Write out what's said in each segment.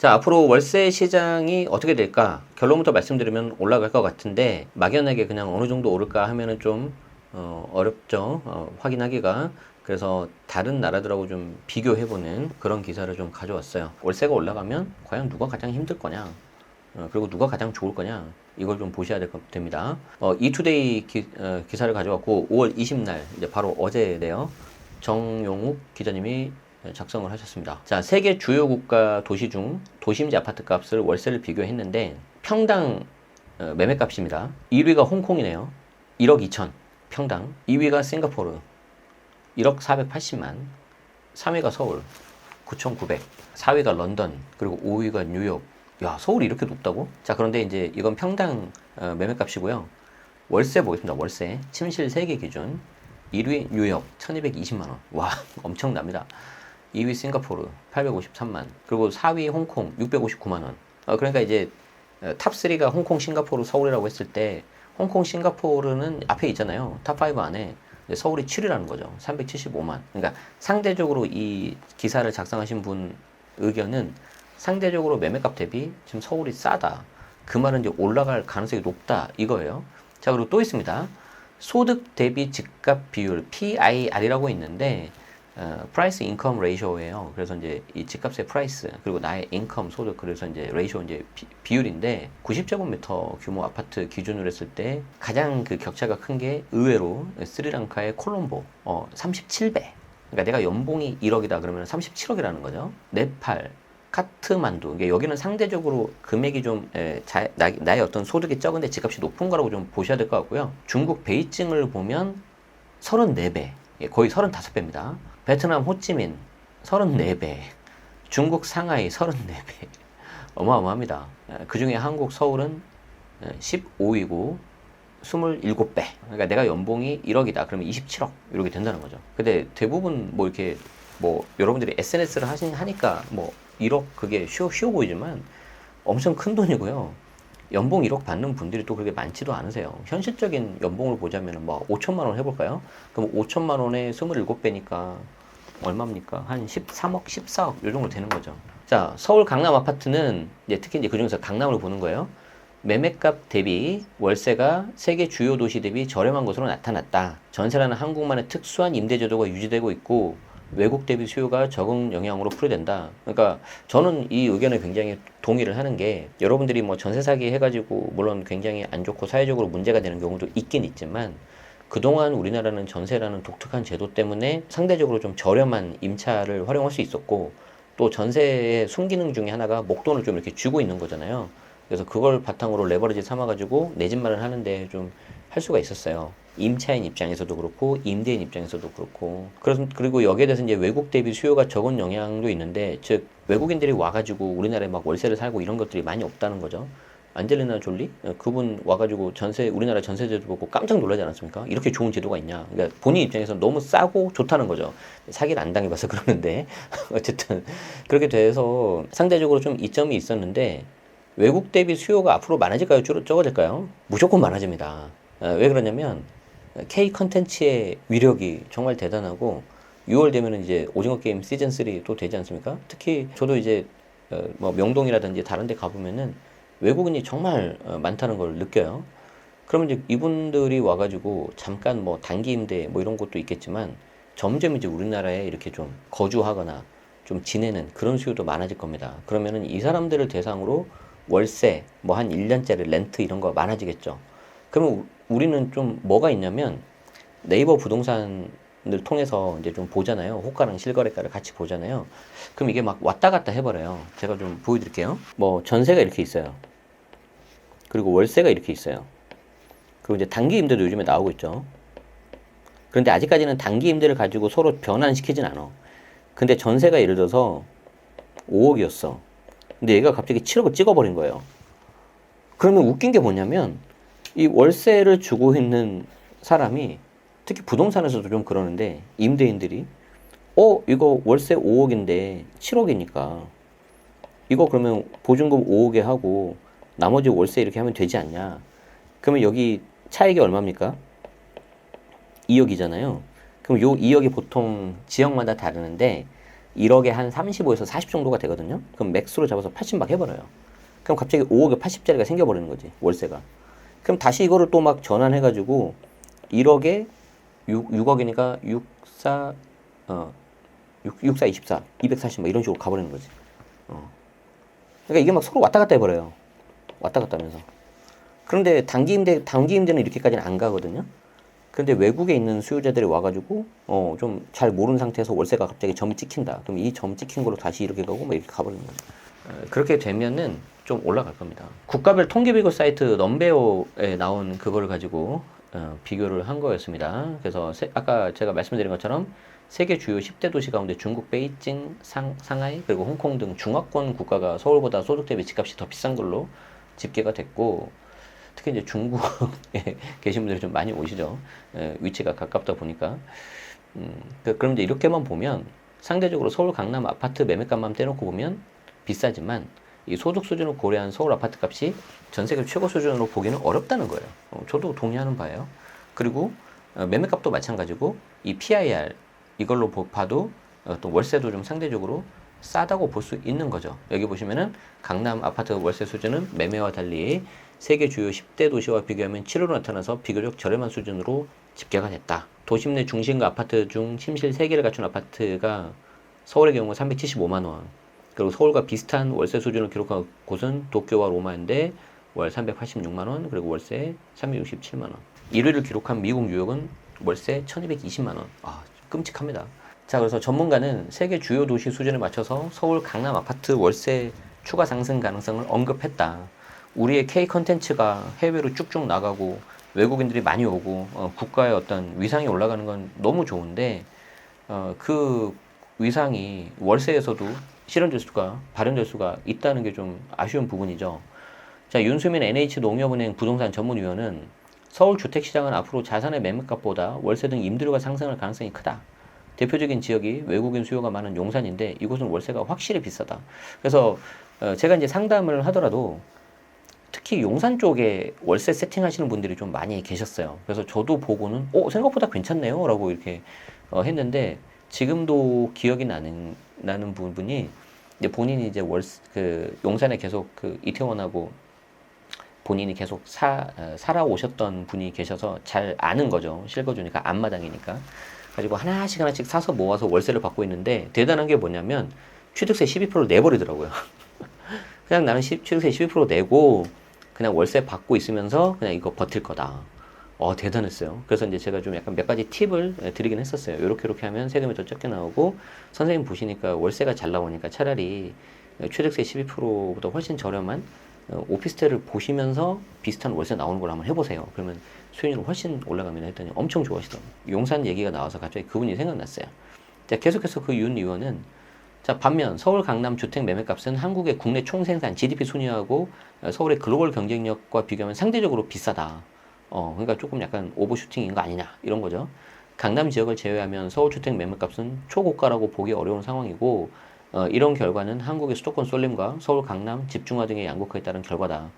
자, 앞으로 월세 시장이 어떻게 될까? 결론부터 말씀드리면 올라갈 것 같은데 막연하게 그냥 어느 정도 오를까 하면은 좀 어렵죠. 확인하기가. 그래서 다른 나라들하고 좀 비교해보는 그런 기사를 좀 가져왔어요. 월세가 올라가면 과연 누가 가장 힘들 거냐? 그리고 누가 가장 좋을 거냐? 이걸 좀 보셔야 됩니다. 이투데이 기사를 가져왔고 5월 20날 이제 바로 어제네요. 정용욱 기자님이 작성을 하셨습니다. 자, 세계 주요 국가 도시 중 도심지 아파트 값을 월세를 비교했는데 평당 매매값입니다. 1위가 홍콩이네요. 1억 2천 평당. 2위가 싱가포르 1억 480만. 3위가 서울 9,900. 4위가 런던. 그리고 5위가 뉴욕. 야, 서울이 이렇게 높다고? 자, 그런데 이제 이건 평당 매매값이고요. 월세 보겠습니다. 월세. 침실 3개 기준. 1위 뉴욕 1220만원. 와, 엄청납니다. 2위 싱가포르 853만. 그리고 4위 홍콩 659만원. 그러니까 이제 탑3가 홍콩, 싱가포르, 서울이라고 했을 때 홍콩, 싱가포르는 앞에 있잖아요. 탑5 안에. 서울이 7위라는 거죠. 375만. 그러니까 상대적으로 이 기사를 작성하신 분 의견은 상대적으로 매매값 대비 지금 서울이 싸다. 그 말은 이제 올라갈 가능성이 높다. 이거예요. 자, 그리고 또 있습니다. 소득 대비 집값 비율 PIR이라고 있는데 프라이스 인컴 레이쇼예요. 그래서 이제 이 집값의 프라이스 그리고 나의 인컴 소득 그래서 이제 레이쇼 이제 비율인데 90제곱미터 규모 아파트 기준으로 했을 때 가장 그 격차가 큰 게 의외로 스리랑카의 콜롬보 37배. 그러니까 내가 연봉이 1억이다 그러면 37억이라는 거죠. 네팔 카트만두. 여기는 상대적으로 금액이 좀 나의 어떤 소득이 적은데 집값이 높은 거라고 좀 보셔야 될 것 같고요. 중국 베이징을 보면 34배, 거의 35배입니다. 베트남 호찌민 34배, 중국 상하이 34배. 어마어마합니다. 그 중에 한국 서울은 15위고 27배. 그러니까 내가 연봉이 1억이다 그러면 27억 이렇게 된다는 거죠. 근데 대부분 뭐 이렇게 뭐 여러분들이 SNS를 하니까 뭐 1억 그게 쉬워 보이지만 엄청 큰 돈이고요. 연봉 1억 받는 분들이 또 그렇게 많지도 않으세요. 현실적인 연봉을 보자면 뭐 5천만 원 해볼까요? 그럼 5천만 원에 27배니까 얼마입니까? 한 13억, 14억 요 정도 되는 거죠. 자, 서울 강남 아파트는 이제 특히 이제 그중에서 강남을 보는 거예요. 매매값 대비 월세가 세계 주요 도시 대비 저렴한 것으로 나타났다. 전세라는 한국만의 특수한 임대제도가 유지되고 있고 외국 대비 수요가 적은 영향으로 풀이된다. 그러니까 저는 이 의견에 굉장히 동의를 하는 게 여러분들이 뭐 전세 사기 해가지고 물론 굉장히 안 좋고 사회적으로 문제가 되는 경우도 있긴 있지만 그동안 우리나라는 전세라는 독특한 제도 때문에 상대적으로 좀 저렴한 임차를 활용할 수 있었고 또 전세의 순기능 중에 하나가 목돈을 좀 이렇게 주고 있는 거잖아요. 그래서 그걸 바탕으로 레버리지 삼아가지고 내 집만을 하는데 좀 할 수가 있었어요. 임차인 입장에서도 그렇고 임대인 입장에서도 그렇고 그리고 여기에 대해서 이제 외국 대비 수요가 적은 영향도 있는데 즉 외국인들이 와가지고 우리나라에 막 월세를 살고 이런 것들이 많이 없다는 거죠. 안젤리나 졸리 그분 와가지고 우리나라 전세 제도 보고 깜짝 놀라지 않았습니까? 이렇게 좋은 제도가 있냐? 그러니까 본인 입장에서 너무 싸고 좋다는 거죠. 사기를 안 당해봐서 그러는데 어쨌든 그렇게 돼서 상대적으로 좀 이점이 있었는데 외국 대비 수요가 앞으로 많아질까요? 적어질까요? 무조건 많아집니다. 왜 그러냐면 K 컨텐츠의 위력이 정말 대단하고 6월 되면 이제 오징어 게임 시즌 3 또 되지 않습니까? 특히 저도 이제 뭐 명동이라든지 다른 데 가보면은 외국인이 정말 많다는 걸 느껴요. 그러면 이제 이분들이 와가지고 잠깐 뭐 단기 임대 뭐 이런 것도 있겠지만 점점 이제 우리나라에 이렇게 좀 거주하거나 좀 지내는 그런 수요도 많아질 겁니다. 그러면은 이 사람들을 대상으로 월세 뭐 한 1년짜리 렌트 이런 거 많아지겠죠. 그러면 우리는 좀 뭐가 있냐면 네이버 부동산을 통해서 이제 좀 보잖아요. 호가랑 실거래가를 같이 보잖아요. 그럼 이게 막 왔다 갔다 해버려요. 제가 좀 보여드릴게요. 뭐 전세가 이렇게 있어요. 그리고 월세가 이렇게 있어요. 그리고 이제 단기 임대도 요즘에 나오고 있죠. 그런데 아직까지는 단기 임대를 가지고 서로 변환시키진 않아. 근데 전세가 예를 들어서 5억이었어. 근데 얘가 갑자기 7억을 찍어버린 거예요. 그러면 웃긴 게 뭐냐면 이 월세를 주고 있는 사람이 특히 부동산에서도 좀 그러는데 임대인들이 이거 월세 5억인데 7억이니까 이거 그러면 보증금 5억에 하고 나머지 월세 이렇게 하면 되지 않냐. 그러면 여기 차익이 얼마입니까? 2억이잖아요. 그럼 요 2억이 보통 지역마다 다르는데 1억에 한 35에서 40 정도가 되거든요. 그럼 맥스로 잡아서 80 막 해버려요. 그럼 갑자기 5억에 80짜리가 생겨버리는 거지, 월세가. 그럼 다시 이거를 또 막 전환해가지고 1억에 6억이니까 64, 64, 24, 240 뭐 이런 식으로 가버리는 거지. 그러니까 이게 막 서로 왔다 갔다 해버려요. 왔다 갔다 하면서. 그런데 단기 임대는 이렇게까지는 안 가거든요. 그런데 외국에 있는 수요자들이 와가지고 좀 잘 모르는 상태에서 월세가 갑자기 점이 찍힌다. 그럼 이 점 찍힌 거로 다시 이렇게 가고 막 이렇게 가버리는 거죠. 그렇게 되면은 좀 올라갈 겁니다. 국가별 통계 비교 사이트 넘베오에 나온 그거를 가지고 비교를 한 거였습니다. 그래서 아까 제가 말씀드린 것처럼 세계 주요 10대 도시 가운데 중국, 베이징, 상하이, 그리고 홍콩 등 중화권 국가가 서울보다 소득 대비 집값이 더 비싼 걸로 집계가 됐고, 특히 이제 중국에 계신 분들이 좀 많이 오시죠. 위치가 가깝다 보니까. 그럼 이제 이렇게만 보면 상대적으로 서울 강남 아파트 매매값만 떼놓고 보면 비싸지만 이 소득 수준을 고려한 서울 아파트 값이 전 세계 최고 수준으로 보기는 어렵다는 거예요. 저도 동의하는 바예요. 그리고 매매값도 마찬가지고 이 PIR 이걸로 봐도 또 월세도 좀 상대적으로 싸다고 볼 수 있는 거죠. 여기 보시면은 강남 아파트 월세 수준은 매매와 달리 세계 주요 10대 도시와 비교하면 7으로 나타나서 비교적 저렴한 수준으로 집계가 됐다. 도심 내 중심가 아파트 중 침실 3개를 갖춘 아파트가 서울의 경우 375만 원, 그리고 서울과 비슷한 월세 수준을 기록한 곳은 도쿄와 로마인데 월 386만 원, 그리고 월세 367만 원. 1위를 기록한 미국 뉴욕은 월세 1220만 원. 끔찍합니다. 자, 그래서 전문가는 세계 주요 도시 수준에 맞춰서 서울 강남 아파트 월세 추가 상승 가능성을 언급했다. 우리의 K 컨텐츠가 해외로 쭉쭉 나가고 외국인들이 많이 오고 국가의 어떤 위상이 올라가는 건 너무 좋은데 그 위상이 월세에서도 실현될 수가, 발현될 수가 있다는 게 좀 아쉬운 부분이죠. 자, 윤수민 NH농협은행 부동산 전문위원은 서울 주택시장은 앞으로 자산의 매매값보다 월세 등 임대료가 상승할 가능성이 크다. 대표적인 지역이 외국인 수요가 많은 용산인데 이곳은 월세가 확실히 비싸다. 그래서 제가 이제 상담을 하더라도 특히 용산 쪽에 월세 세팅하시는 분들이 좀 많이 계셨어요. 그래서 저도 보고는 생각보다 괜찮네요 라고 이렇게 했는데, 지금도 기억이 나는 부분이 이제 본인이 이제 용산에 계속 이태원하고 본인이 계속 살아오셨던 분이 계셔서 잘 아는 거죠. 실거주니까, 앞마당이니까. 가지고 하나씩 사서 모아서 월세를 받고 있는데, 대단한 게 뭐냐면 취득세 12% 내버리더라고요. 그냥 나는 취득세 12% 내고 그냥 월세 받고 있으면서 그냥 이거 버틸 거다. 대단했어요. 그래서 이제 제가 좀 약간 몇 가지 팁을 드리긴 했었어요. 이렇게 하면 세금이 더 적게 나오고, 선생님 보시니까 월세가 잘 나오니까 차라리 취득세 12%보다 훨씬 저렴한 오피스텔을 보시면서 비슷한 월세 나오는 걸 한번 해보세요. 그러면 수익률이 훨씬 올라갑니다 했더니 엄청 좋아하시더라고요. 용산 얘기가 나와서 갑자기 그분이 생각났어요. 자, 계속해서 그 윤 의원은, 자, 반면 서울 강남 주택 매매값은 한국의 국내 총생산 GDP 순위하고 서울의 글로벌 경쟁력과 비교하면 상대적으로 비싸다. 그러니까 조금 약간 오버슈팅인 거 아니냐 이런 거죠. 강남 지역을 제외하면 서울 주택 매매값은 초고가라고 보기 어려운 상황이고, 이런 결과는 한국의 수도권 쏠림과 서울 강남 집중화 등의 양극화에 따른 결과다.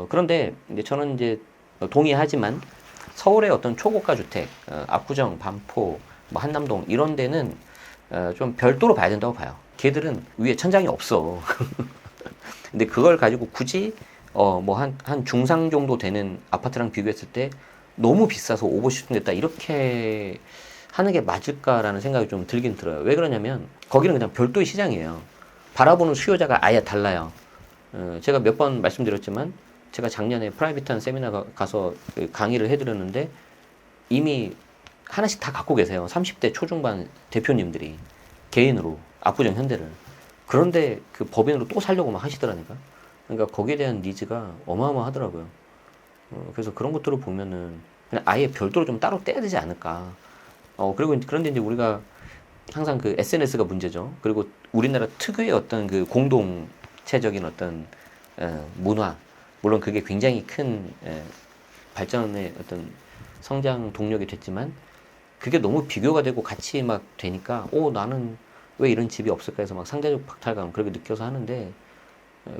그런데 이제 저는 이제 동의하지만 서울의 어떤 초고가 주택, 압구정, 반포, 뭐 한남동 이런 데는 좀 별도로 봐야 된다고 봐요. 걔들은 위에 천장이 없어. 근데 그걸 가지고 굳이 뭐 한 중상 정도 되는 아파트랑 비교했을 때 너무 비싸서 오버슈팅 됐다 이렇게 하는 게 맞을까라는 생각이 좀 들긴 들어요. 왜 그러냐면 거기는 그냥 별도의 시장이에요. 바라보는 수요자가 아예 달라요. 제가 몇 번 말씀드렸지만 제가 작년에 프라이빗한 세미나 가서 강의를 해드렸는데 이미 하나씩 다 갖고 계세요. 30대 초중반 대표님들이 개인으로 압구정 현대를. 그런데 그 법인으로 또 살려고 막 하시더라니까. 그러니까 거기에 대한 니즈가 어마어마하더라고요. 그래서 그런 것들을 보면은 그냥 아예 별도로 좀 따로 떼야 되지 않을까. 그리고 그런데 이제 우리가 항상 그 SNS가 문제죠. 그리고 우리나라 특유의 어떤 그 공동체적인 어떤 문화, 물론 그게 굉장히 큰 발전의 어떤 성장 동력이 됐지만 그게 너무 비교가 되고 같이 막 되니까 나는 왜 이런 집이 없을까 해서 막 상대적 박탈감 그렇게 느껴서 하는데,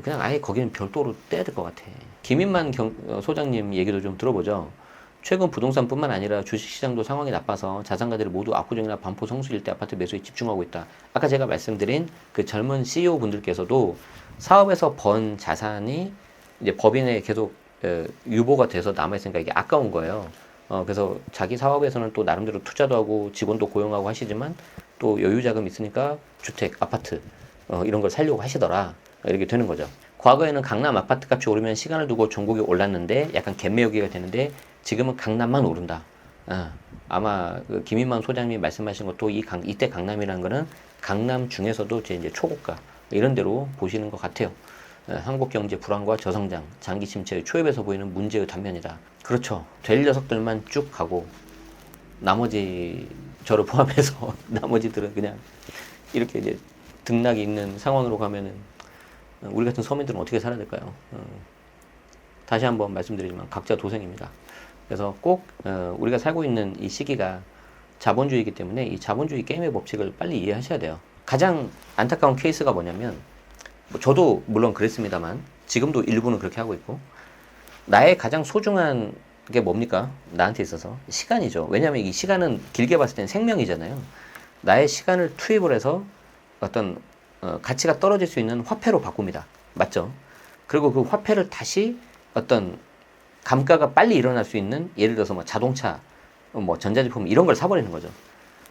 그냥 아예 거기는 별도로 떼야 될 것 같아. 김인만 소장님 얘기도 좀 들어보죠. 최근 부동산뿐만 아니라 주식시장도 상황이 나빠서 자산가들이 모두 압구정이나 반포 성수 일대 아파트 매수에 집중하고 있다. 아까 제가 말씀드린 그 젊은 CEO 분들께서도 사업에서 번 자산이 이제 법인에 계속 유보가 돼서 남아있으니까 이게 아까운 거예요. 그래서 자기 사업에서는 또 나름대로 투자도 하고 직원도 고용하고 하시지만 또 여유 자금 있으니까 주택, 아파트 이런 걸 살려고 하시더라. 이렇게 되는 거죠. 과거에는 강남 아파트 값이 오르면 시간을 두고 전국이 올랐는데 약간 갭매우기가 되는데 지금은 강남만 오른다. 아마 그 김인만 소장님이 말씀하신 것도 이때 강남이라는 거는 강남 중에서도 이제 초고가 이런 데로 보시는 것 같아요. 한국 경제 불황과 저성장, 장기 침체의 초입에서 보이는 문제의 단면이다. 그렇죠. 될 녀석들만 쭉 가고 나머지 저를 포함해서 나머지들은 그냥 이렇게 이제 등락이 있는 상황으로 가면은 우리 같은 서민들은 어떻게 살아야 될까요? 다시 한번 말씀드리지만 각자 도생입니다. 그래서 꼭 우리가 살고 있는 이 시기가 자본주의이기 때문에 이 자본주의 게임의 법칙을 빨리 이해하셔야 돼요. 가장 안타까운 케이스가 뭐냐면 뭐 저도 물론 그랬습니다만 지금도 일부는 그렇게 하고 있고 나의 가장 소중한 게 뭡니까? 나한테 있어서 시간이죠. 왜냐하면 이 시간은 길게 봤을 땐 생명이잖아요. 나의 시간을 투입을 해서 어떤 가치가 떨어질 수 있는 화폐로 바꿉니다. 맞죠? 그리고 그 화폐를 다시 어떤 감가가 빨리 일어날 수 있는 예를 들어서 뭐 자동차, 뭐 전자제품 이런 걸 사버리는 거죠.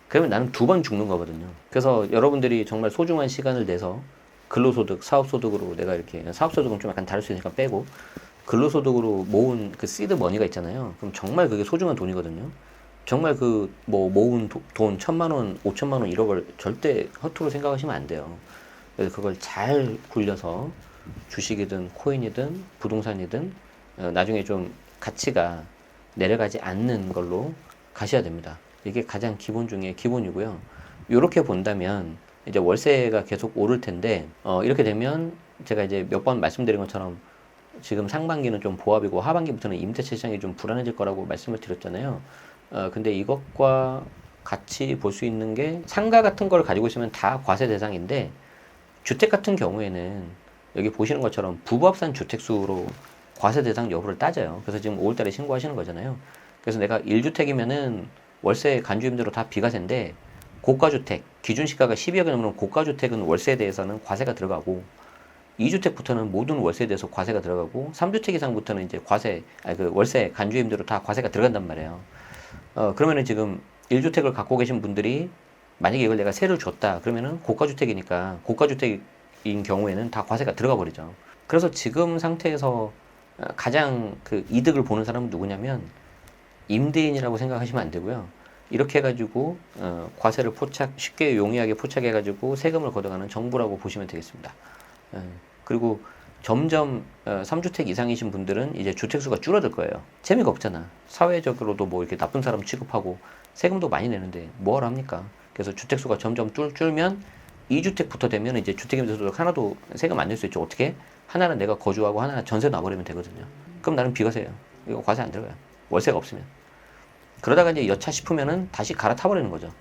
그러면 나는 2번 죽는 거거든요. 그래서 여러분들이 정말 소중한 시간을 내서 근로소득, 사업소득으로 내가 이렇게 사업소득은 좀 약간 다를 수 있으니까 빼고 근로소득으로 모은 그 시드 머니가 있잖아요. 그럼 정말 그게 소중한 돈이거든요. 정말 그 뭐 모은 돈 1,000만 원, 5천만 원 1억을 절대 허투루 생각하시면 안 돼요. 그래서 그걸 잘 굴려서 주식이든 코인이든 부동산이든 나중에 좀 가치가 내려가지 않는 걸로 가셔야 됩니다. 이게 가장 기본 중에 기본이고요. 이렇게 본다면 이제 월세가 계속 오를 텐데 이렇게 되면 제가 이제 몇 번 말씀드린 것처럼 지금 상반기는 좀 보합이고 하반기부터는 임대차 시장이 좀 불안해질 거라고 말씀을 드렸잖아요. 근데 이것과 같이 볼 수 있는 게 상가 같은 걸 가지고 있으면 다 과세 대상인데 주택 같은 경우에는 여기 보시는 것처럼 부부합산 주택수로 과세 대상 여부를 따져요. 그래서 지금 5월달에 신고하시는 거잖아요. 그래서 내가 1주택이면은 월세 간주임대로 다 비과세인데 고가주택 기준시가가 12억이 넘는 고가주택은 월세에 대해서는 과세가 들어가고 2주택부터는 모든 월세에 대해서 과세가 들어가고 3주택 이상부터는 이제 그 월세 간주임대로 다 과세가 들어간단 말이에요. 그러면은 지금 1주택을 갖고 계신 분들이 만약에 이걸 내가 세를 줬다 그러면은 고가주택이니까 고가주택인 경우에는 다 과세가 들어가 버리죠. 그래서 지금 상태에서 가장 그 이득을 보는 사람은 누구냐면 임대인이라고 생각하시면 안 되고요. 이렇게 해가지고 과세를 쉽게 용이하게 포착해가지고 세금을 걷어가는 정부라고 보시면 되겠습니다. 그리고 점점 3주택 이상이신 분들은 이제 주택수가 줄어들 거예요. 재미가 없잖아. 사회적으로도 뭐 이렇게 나쁜 사람 취급하고 세금도 많이 내는데 뭐하러 합니까? 그래서 주택수가 점점 줄면 2주택부터 되면 이제 주택임대소득 하나도 세금 안 낼 수 있죠. 어떻게? 하나는 내가 거주하고 하나는 전세 놔버리면 되거든요. 그럼 나는 비과세예요. 이거 과세 안 들어가요. 월세가 없으면. 그러다가 이제 여차 싶으면은 다시 갈아타버리는 거죠.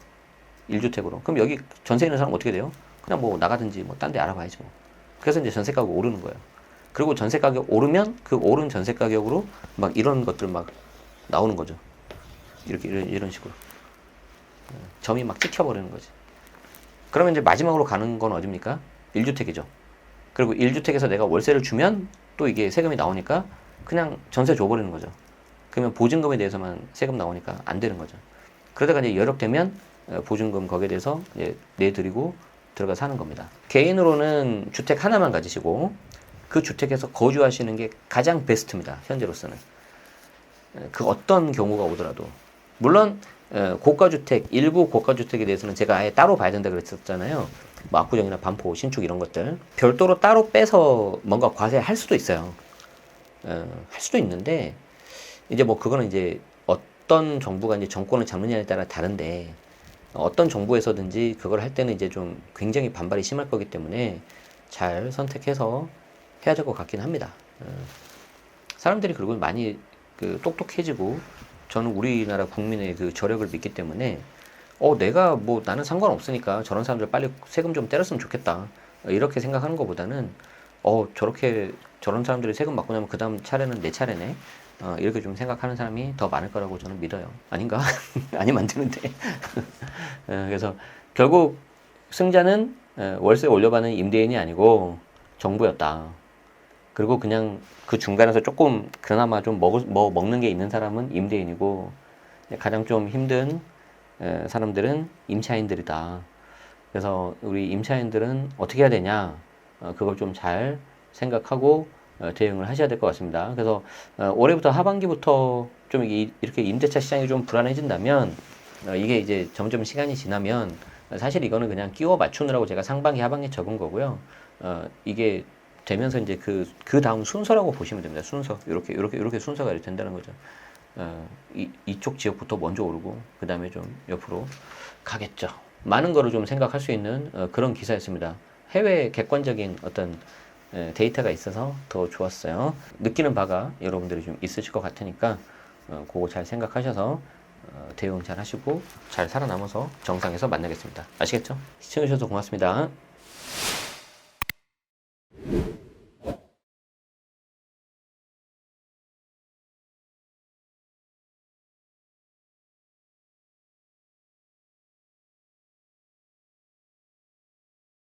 1주택으로. 그럼 여기 전세 있는 사람 어떻게 돼요? 그냥 뭐 나가든지 뭐 딴 데 알아봐야지 뭐. 그래서 이제 전세 가격 오르는 거예요. 그리고 전세 가격 오르면 그 오른 전세 가격으로 막 이런 것들 막 나오는 거죠. 이렇게 이런 식으로. 점이 막 찍혀버리는 거지. 그러면 이제 마지막으로 가는 건 어딥니까? 1주택이죠. 그리고 1주택에서 내가 월세를 주면 또 이게 세금이 나오니까 그냥 전세 줘버리는 거죠. 그러면 보증금에 대해서만 세금 나오니까 안 되는 거죠. 그러다가 이제 여력되면 보증금 거기에 대해서 이제 내드리고 들어가 사는 겁니다. 개인으로는 주택 하나만 가지시고 그 주택에서 거주하시는 게 가장 베스트입니다. 현재로서는. 그 어떤 경우가 오더라도. 물론 고가주택, 일부 고가주택에 대해서는 제가 아예 따로 봐야 된다 그랬었잖아요. 뭐 압구정이나 반포, 신축 이런 것들. 별도로 따로 빼서 뭔가 과세할 수도 있어요. 할 수도 있는데 이제 뭐 그거는 이제 어떤 정부가 이제 정권을 잡느냐에 따라 다른데 어떤 정부에서든지 그걸 할 때는 이제 좀 굉장히 반발이 심할 거기 때문에 잘 선택해서 해야 될 것 같긴 합니다. 사람들이 그리고 많이 그 똑똑해지고 저는 우리나라 국민의 그 저력을 믿기 때문에 내가 뭐 나는 상관없으니까 저런 사람들 빨리 세금 좀 때렸으면 좋겠다 이렇게 생각하는 것보다는 저렇게 저런 사람들이 세금 받고 나면 그 다음 차례는 내 차례네 이렇게 좀 생각하는 사람이 더 많을 거라고 저는 믿어요. 아닌가? 아니면 안 되는데. 그래서 결국 승자는 월세 올려받는 임대인이 아니고 정부였다. 그리고 그냥 그 중간에서 조금 그나마 좀 먹는 게 있는 사람은 임대인이고 가장 좀 힘든 사람들은 임차인들이다. 그래서 우리 임차인들은 어떻게 해야 되냐? 그걸 좀 잘 생각하고 대응을 하셔야 될 것 같습니다. 그래서 올해부터 하반기부터 좀 이렇게 임대차 시장이 좀 불안해진다면 이게 이제 점점 시간이 지나면 사실 이거는 그냥 끼워 맞추느라고 제가 상반기 하반기 적은 거고요. 이게 되면서 이제 그 다음 순서라고 보시면 됩니다. 순서 이렇게 순서가 이렇게 된다는 거죠. 이쪽 지역부터 먼저 오르고 그 다음에 좀 옆으로 가겠죠. 많은 거를 좀 생각할 수 있는 그런 기사였습니다. 해외 객관적인 어떤 데이터가 있어서 더 좋았어요. 느끼는 바가 여러분들이 좀 있으실 것 같으니까 그거 잘 생각하셔서 대응 잘 하시고 잘 살아남아서 정상에서 만나겠습니다. 아시겠죠? 시청해주셔서 고맙습니다.